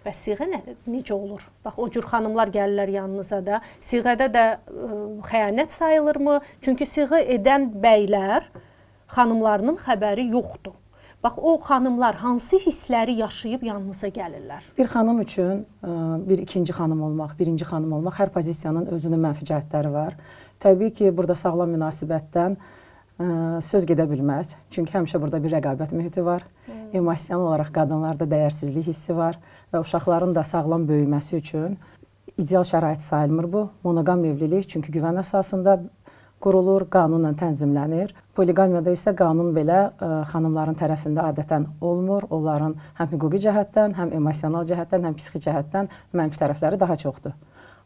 Bəs siğə necə olur? Bax, o cür xanımlar gəlirlər yanınıza da. Siğədə də xəyanət sayılırmı? Çünki siğə edən bəylər xanımlarının xəbəri yoxdur. Bax, o xanımlar hansı hissləri yaşayıb yanınıza gəlirlər? Bir xanım üçün bir ikinci xanım olmaq, birinci xanım olmaq hər pozisiyanın özünün mənfi cəhətləri var. Təbii ki, burada sağlam münasibətdən söz gedə bilməz. Çünki həmişə burada bir rəqabət mühiti var. Emosional olaraq qadınlarda dəyərsizlik hissi var və uşaqların da sağlam böyüməsi üçün ideal şərait sayılmır bu. Monoqam evlilik çünki güvən əsasında qurulur, qanunla tənzimlənir. Poliqamiyada isə qanun belə xanımların tərəfində adətən olmur. Onların həm hüquqi cəhətdən, həm emosional cəhətdən, həm psixi cəhətdən mənfi tərəfləri daha çoxdur.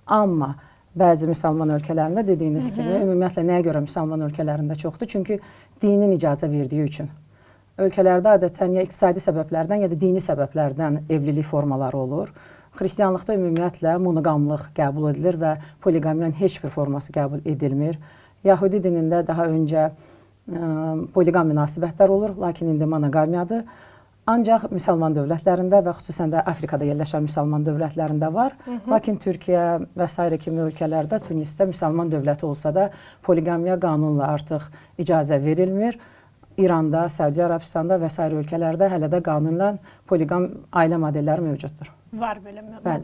Amma bəzi müsəlman ölkələrində dediyiniz kimi, ümumiyyətlə nəyə görə müsəlman ölkələrində çoxdur? Çünki dinin icazə verdiyi üçün. Ölkələrdə adətən ya iqtisadi səbəblərdən, ya da dini səbəblərdən evlilik formaları olur. Xristianlıqda ümumiyyətlə monoqamlıq qəbul edilir və poliqamiyanın heç bir forması qəbul edilmir. Yahudi dinində daha öncə poliqam münasibətlər olur, lakin indi monoqamiyadır. Ancaq müsəlman dövlətlərində və xüsusən də Afrikada yerləşən müsəlman dövlətlərində var. Lakin Türkiyə və s. kimi ölkələrdə, Tunisdə müsəlman dövləti olsa da poliqamiya qanunla artıq icazə verilmir. İranda, Səudiyyə Ərəbistanda və s. ölkələrdə hələ də qanunla poliqam ailə modelləri mövcuddur. Var belə modellər.